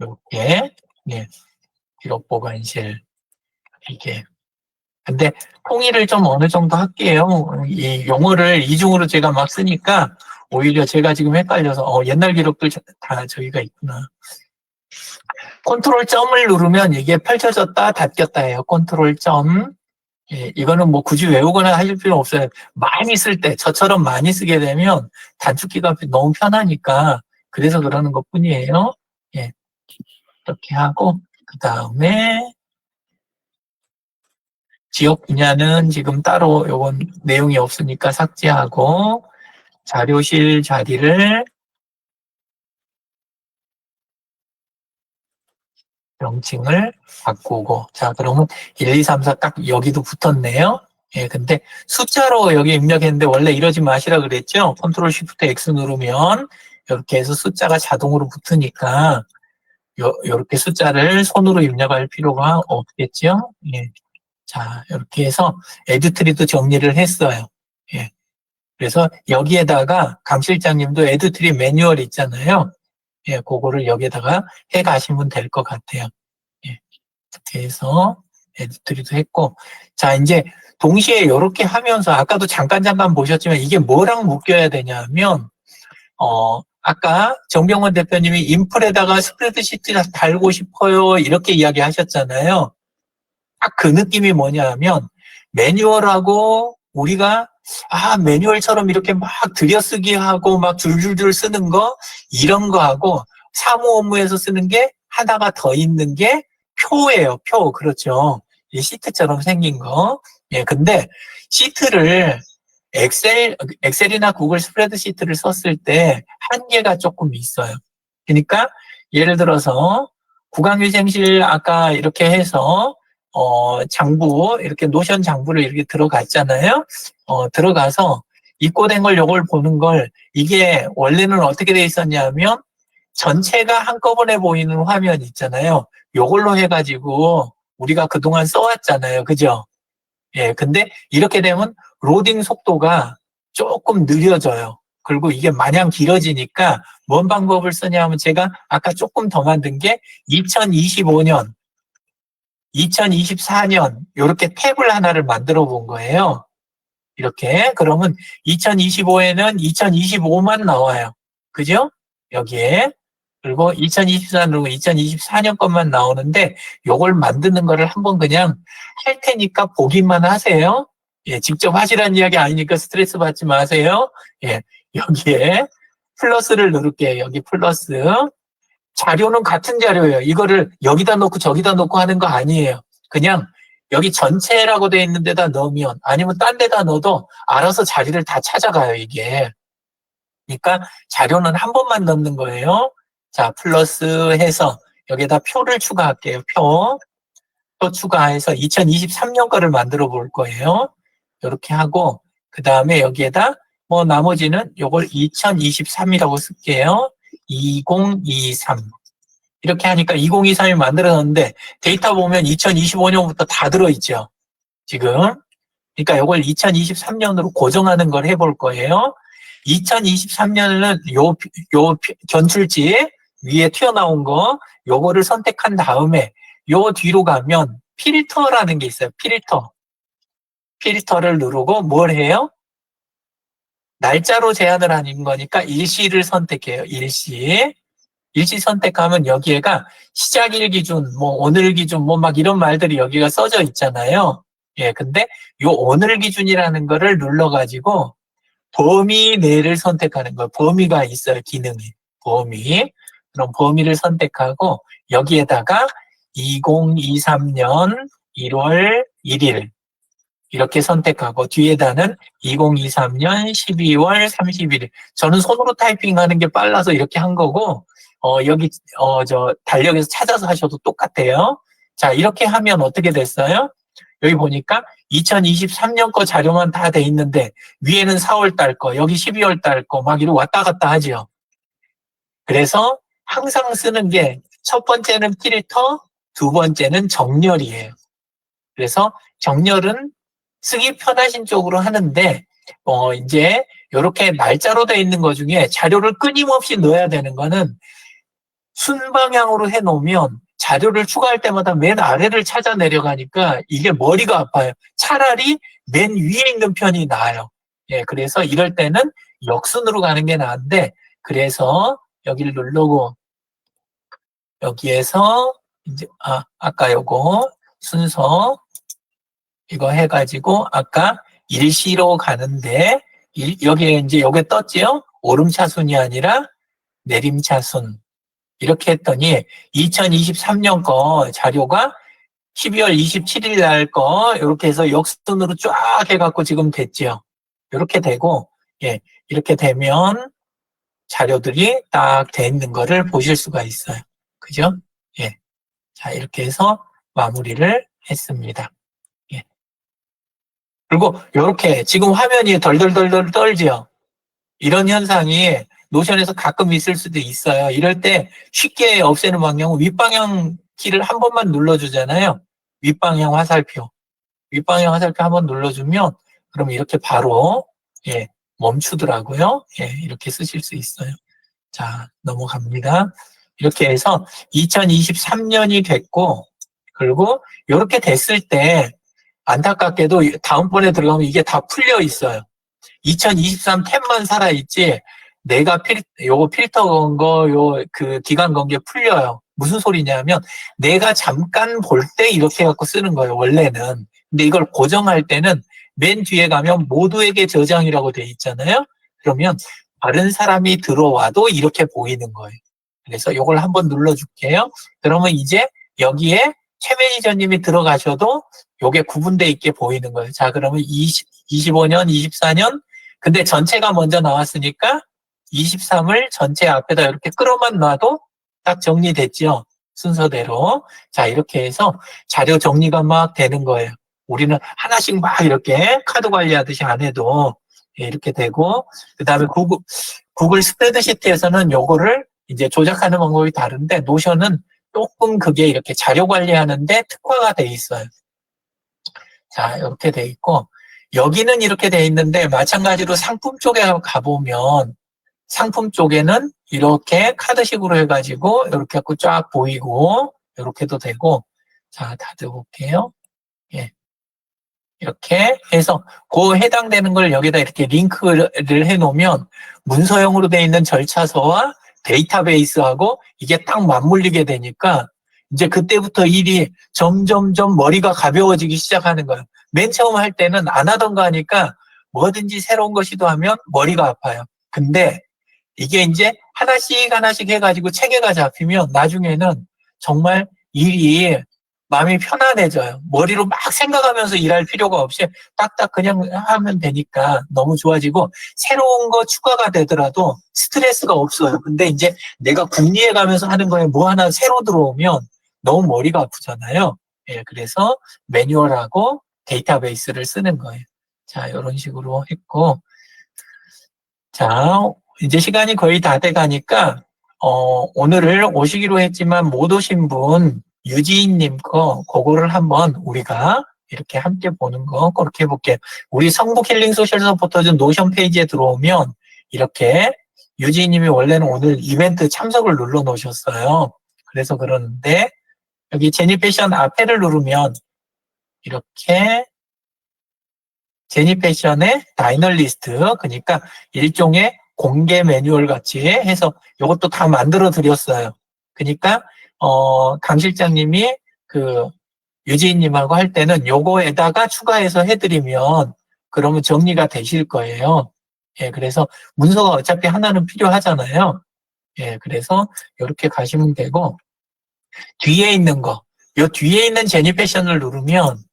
Speaker 1: 요게, 예. 기록 보관실. 이게. 근데 통일을 좀 어느 정도 할게요. 이 용어를 이중으로 제가 막 쓰니까 오히려 제가 지금 헷갈려서, 옛날 기록들 다 저기가 있구나. 컨트롤 점을 누르면 이게 펼쳐졌다, 닫혔다 해요. 컨트롤 점. 예, 이거는 뭐 굳이 외우거나 하실 필요 없어요. 많이 쓸 때, 저처럼 많이 쓰게 되면 단축키가 너무 편하니까, 그래서 그러는 것 뿐이에요. 예, 이렇게 하고, 그 다음에, 지역 분야는 지금 따로 요건 내용이 없으니까 삭제하고, 자료실 자리를 명칭을 바꾸고, 자, 그러면 1, 2, 3, 4 딱 여기도 붙었네요. 예, 근데 숫자로 여기 입력했는데 원래 이러지 마시라 그랬죠? 컨트롤 쉬프트 X 누르면 이렇게 해서 숫자가 자동으로 붙으니까 요렇게 숫자를 손으로 입력할 필요가 없겠죠? 예. 자, 이렇게 해서 에드트리도 정리를 했어요. 예. 그래서 여기에다가 강 실장님도 에드트리 매뉴얼 있잖아요. 예, 그거를 여기에다가 해 가시면 될 것 같아요. 예. 이렇게 해서 에디트리도 했고. 자, 이제 동시에 이렇게 하면서 아까도 잠깐 보셨지만 이게 뭐랑 묶여야 되냐면, 아까 정병원 대표님이 인플에다가 스프레드시트 달고 싶어요. 이렇게 이야기 하셨잖아요. 딱 그 느낌이 뭐냐면 매뉴얼하고 우리가 매뉴얼처럼 이렇게 막 들여쓰기 하고 막 줄줄줄 쓰는 거 이런 거 하고 사무 업무에서 쓰는 게 하나가 더 있는 게 표예요. 표. 그렇죠. 이 시트처럼 생긴 거. 예, 근데 시트를 엑셀이나 구글 스프레드시트를 썼을 때 한계가 조금 있어요. 그러니까 예를 들어서 구강위생실 아까 이렇게 해서 장부, 이렇게 노션 장부를 이렇게 들어갔잖아요. 들어가서 입고된 걸 요걸 보는 걸 이게 원래는 어떻게 돼 있었냐면 전체가 한꺼번에 보이는 화면 있잖아요. 요걸로 해가지고 우리가 그동안 써왔잖아요. 그죠? 예, 근데 이렇게 되면 로딩 속도가 조금 느려져요. 그리고 이게 마냥 길어지니까 뭔 방법을 쓰냐 하면 제가 아까 조금 더 만든 게 2025년 2024년 이렇게 탭을 하나를 만들어 본 거예요. 이렇게 그러면 2025에는 2025만 나와요. 그죠? 여기에 그리고 2024는 2024년 것만 나오는데 요걸 만드는 거를 한번 그냥 할 테니까 보기만 하세요. 예, 직접 하시라는 이야기 아니니까 스트레스 받지 마세요. 예, 여기에 플러스를 누를게요. 여기 플러스. 자료는 같은 자료예요. 이거를 여기다 놓고 저기다 놓고 하는 거 아니에요. 그냥 여기 전체라고 돼 있는 데다 넣으면 아니면 딴 데다 넣어도 알아서 자리를 다 찾아가요, 이게. 그러니까 자료는 한 번만 넣는 거예요. 자, 플러스 해서 여기에다 표를 추가할게요. 표 추가해서 2023년 거를 만들어 볼 거예요. 이렇게 하고 그 다음에 여기에다 뭐 나머지는 요걸 2023이라고 쓸게요. 2023 이렇게 하니까 2023이 만들어졌는데 데이터 보면 2025년부터 다 들어있죠. 지금. 그러니까 요걸 2023년으로 고정하는 걸 해볼 거예요. 2023년은 요 견출지 위에 튀어나온 거 요거를 선택한 다음에 요 뒤로 가면 필터라는 게 있어요. 필터를 누르고 뭘 해요? 날짜로 제한을 하는 거니까 일시를 선택해요. 일시 선택하면 여기에가 시작일 기준, 뭐 오늘 기준, 뭐 막 이런 말들이 여기가 써져 있잖아요. 예, 근데 요 오늘 기준이라는 거를 눌러가지고 범위 내를 선택하는 거예요. 범위가 있어요, 기능이. 범위. 그럼 범위를 선택하고 여기에다가 2023년 1월 1일 이렇게 선택하고 뒤에다는 2023년 12월 31일. 저는 손으로 타이핑하는 게 빨라서 이렇게 한 거고 여기 달력에서 찾아서 하셔도 똑같아요. 자, 이렇게 하면 어떻게 됐어요? 여기 보니까 2023년 거 자료만 다 돼 있는데 위에는 4월 달 거, 여기 12월 달 거 막 이렇게 왔다 갔다 하죠. 그래서 항상 쓰는 게 첫 번째는 필터, 두 번째는 정렬이에요. 그래서 정렬은 쓰기 편하신 쪽으로 하는데 이제 이렇게 날짜로 돼 있는 거 중에 자료를 끊임없이 넣어야 되는 거는 순방향으로 해놓으면 자료를 추가할 때마다 맨 아래를 찾아 내려가니까 이게 머리가 아파요. 차라리 맨 위에 있는 편이 나아요. 예, 그래서 이럴 때는 역순으로 가는 게 나은데, 그래서 여기를 누르고, 여기에서 이제, 아까 요거 순서, 이거 해가지고, 아까 일시로 가는데, 여기에 이제 요게 떴지요? 오름차순이 아니라 내림차순. 이렇게 했더니, 2023년 거 자료가 12월 27일 날 거, 이렇게 해서 역순으로 쫙 해갖고 지금 됐지요. 이렇게 되고, 예, 이렇게 되면 자료들이 딱 돼 있는 거를 보실 수가 있어요. 그죠? 예. 자, 이렇게 해서 마무리를 했습니다. 예. 그리고 이렇게 지금 화면이 덜덜덜덜 떨지요. 이런 현상이 노션에서 가끔 있을 수도 있어요. 이럴 때 쉽게 없애는 방법은 윗방향 키를 한 번만 눌러주잖아요. 윗방향 화살표. 윗방향 화살표 한번 눌러주면 그럼 이렇게 바로 예, 멈추더라고요. 예, 이렇게 쓰실 수 있어요. 자, 넘어갑니다. 이렇게 해서 2023년이 됐고, 그리고 이렇게 됐을 때 안타깝게도 다음번에 들어가면 이게 다 풀려 있어요. 2023 탭만 살아있지, 내가 요거 필터 건 거, 기간 건 게 풀려요. 무슨 소리냐면, 내가 잠깐 볼 때 이렇게 갖고 쓰는 거예요, 원래는. 근데 이걸 고정할 때는 맨 뒤에 가면 모두에게 저장이라고 돼 있잖아요. 그러면 다른 사람이 들어와도 이렇게 보이는 거예요. 그래서 요걸 한번 눌러줄게요. 그러면 이제 여기에 최 매니저님이 들어가셔도 요게 구분돼 있게 보이는 거예요. 자, 그러면 25년, 24년, 근데 전체가 먼저 나왔으니까 23을 전체 앞에다 이렇게 끌어만 놔도 딱 정리됐죠. 순서대로. 자, 이렇게 해서 자료 정리가 막 되는 거예요. 우리는 하나씩 막 이렇게 카드 관리하듯이 안 해도 이렇게 되고, 그 다음에 구글 스프레드시트에서는 요거를 이제 조작하는 방법이 다른데, 노션은 조금 그게 이렇게 자료 관리하는데 특화가 돼 있어요. 자, 이렇게 돼 있고, 여기는 이렇게 돼 있는데, 마찬가지로 상품 쪽에 가보면, 상품 쪽에는 이렇게 카드식으로 해가지고, 이렇게 갖고 쫙 보이고, 이렇게도 되고, 자, 닫아볼게요. 예. 이렇게 해서 그 해당되는 걸 여기다 이렇게 링크를 해놓으면 문서형으로 되어 있는 절차서와 데이터베이스하고 이게 딱 맞물리게 되니까 이제 그때부터 일이 점점점 머리가 가벼워지기 시작하는 거예요. 맨 처음 할 때는 안 하던 거 하니까 뭐든지 새로운 거 시도하면 머리가 아파요. 근데 이게 이제 하나씩 하나씩 해가지고 체계가 잡히면 나중에는 정말 일이 마음이 편안해져요. 머리로 막 생각하면서 일할 필요가 없이 딱딱 그냥 하면 되니까 너무 좋아지고 새로운 거 추가가 되더라도 스트레스가 없어요. 근데 이제 내가 궁리해 가면서 하는 거에 뭐 하나 새로 들어오면 너무 머리가 아프잖아요. 예, 그래서 매뉴얼하고 데이터베이스를 쓰는 거예요. 자, 이런 식으로 했고. 자, 이제 시간이 거의 다 돼 가니까 오늘을 오시기로 했지만 못 오신 분 유지인님 거 그거를 한번 우리가 이렇게 함께 보는 거 그렇게 해볼게요. 우리 성북 힐링 소셜 서포터즈 노션 페이지에 들어오면 이렇게 유지인님이 원래는 오늘 이벤트 참석을 눌러 놓으셨어요. 그래서 그러는데 여기 제니 패션 앞에를 누르면 이렇게 제니 패션의 다이널리스트, 그러니까 일종의 공개 매뉴얼 같이 해서 이것도 다 만들어 드렸어요. 그러니까 강 실장님이 유지인님하고 할 때는 요거에다가 추가해서 해드리면 그러면 정리가 되실 거예요. 예, 그래서 문서가 어차피 하나는 필요하잖아요. 예, 그래서 이렇게 가시면 되고 뒤에 있는 거, 요 뒤에 있는 제니 패션을 누르면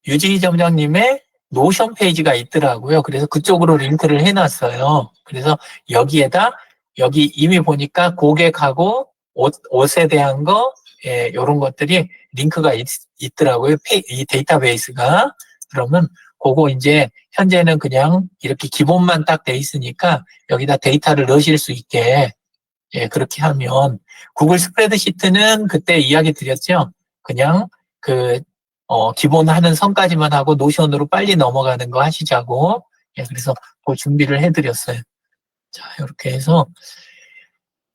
Speaker 1: 유진희 점장님의 노션 페이지가 있더라고요. 그래서 그쪽으로 링크를 해놨어요. 그래서 여기에다 여기 이미 보니까 고객하고 옷에 대한 거, 예, 이런 것들이 링크가 있더라고요. 이 데이터베이스가. 그러면 그거 이제 현재는 그냥 이렇게 기본만 딱 돼 있으니까 여기다 데이터를 넣으실 수 있게, 예, 그렇게 하면 구글 스프레드시트는 그때 이야기 드렸죠. 그냥 기본 하는 선까지만 하고 노션으로 빨리 넘어가는 거 하시자고. 예, 그래서 그 준비를 해드렸어요. 자, 이렇게 해서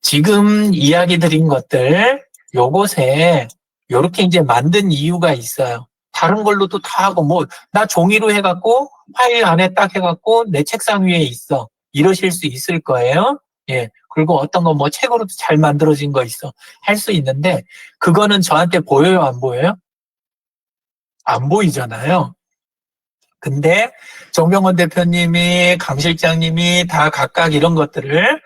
Speaker 1: 지금 이야기 드린 것들 요것에 요렇게 이제 만든 이유가 있어요. 다른 걸로도 다 하고 나 종이로 해갖고 파일 안에 딱 해갖고 내 책상 위에 있어. 이러실 수 있을 거예요. 예. 그리고 어떤 거 뭐 책으로도 잘 만들어진 거 있어. 할 수 있는데, 그거는 저한테 보여요, 안 보여요? 안 보이잖아요. 근데 정병원 대표님이, 강 실장님이 다 각각 이런 것들을,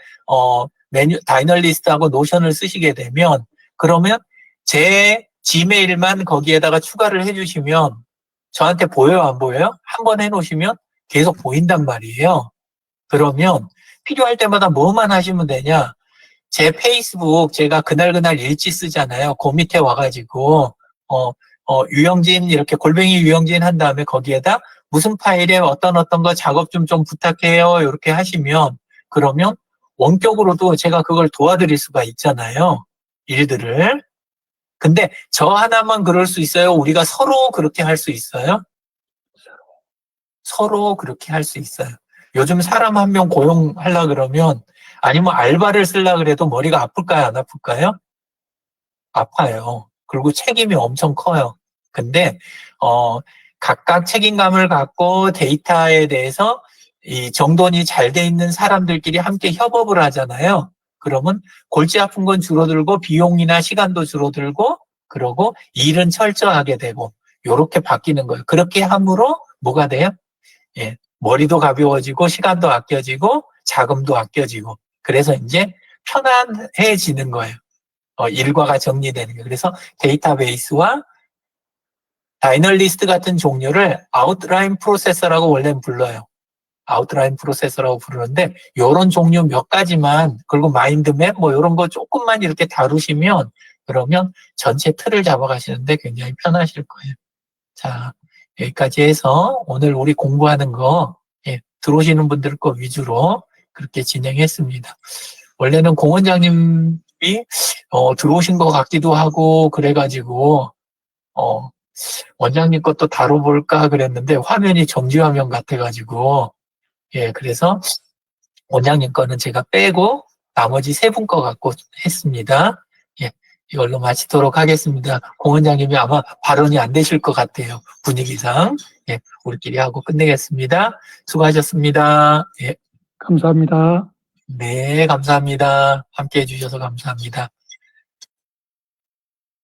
Speaker 1: 메뉴, 다이널리스트하고 노션을 쓰시게 되면, 그러면 제 지메일만 거기에다가 추가를 해주시면, 저한테 보여요, 안 보여요? 한번 해놓으시면 계속 보인단 말이에요. 그러면 필요할 때마다 뭐만 하시면 되냐? 제 페이스북 제가 그날 일지 쓰잖아요. 그 밑에 와가지고 유영진 이렇게 골뱅이 유영진 한 다음에 거기에다 무슨 파일에 어떤 거 작업 좀 부탁해요. 이렇게 하시면 그러면 원격으로도 제가 그걸 도와드릴 수가 있잖아요. 일들을. 근데 저 하나만 그럴 수 있어요? 우리가 서로 그렇게 할 수 있어요? 서로 그렇게 할 수 있어요. 요즘 사람 한 명 고용하려 그러면 아니면 알바를 쓰려 그래도 머리가 아플까요? 안 아플까요? 아파요. 그리고 책임이 엄청 커요. 근데 각각 책임감을 갖고 데이터에 대해서 이 정돈이 잘 돼 있는 사람들끼리 함께 협업을 하잖아요. 그러면 골치 아픈 건 줄어들고 비용이나 시간도 줄어들고 그러고 일은 철저하게 되고 요렇게 바뀌는 거예요. 그렇게 함으로 뭐가 돼요? 예, 머리도 가벼워지고 시간도 아껴지고 자금도 아껴지고 그래서 이제 편안해지는 거예요. 일과가 정리되는 거예요. 그래서 데이터베이스와 다이널리스트 같은 종류를 아웃라인 프로세서라고 원래는 불러요. 아웃라인 프로세서라고 부르는데 요런 종류 몇 가지만 그리고 마인드맵 뭐 요런 거 조금만 이렇게 다루시면 그러면 전체 틀을 잡아가시는데 굉장히 편하실 거예요. 자, 여기까지 해서 오늘 우리 공부하는 거 들어오시는 분들 거 위주로 그렇게 진행했습니다. 원래는 공 원장님이 들어오신 것 같기도 하고 그래가지고 원장님 것도 다뤄볼까 그랬는데 화면이 정지화면 같아가지고 그래서 원장님 거는 제가 빼고 나머지 세 분 거 갖고 했습니다. 이걸로 마치도록 하겠습니다. 공 원장님이 아마 발언이 안 되실 것 같아요. 분위기상. 우리끼리 하고 끝내겠습니다. 수고하셨습니다.
Speaker 4: 감사합니다.
Speaker 1: 네, 감사합니다. 함께 해주셔서 감사합니다.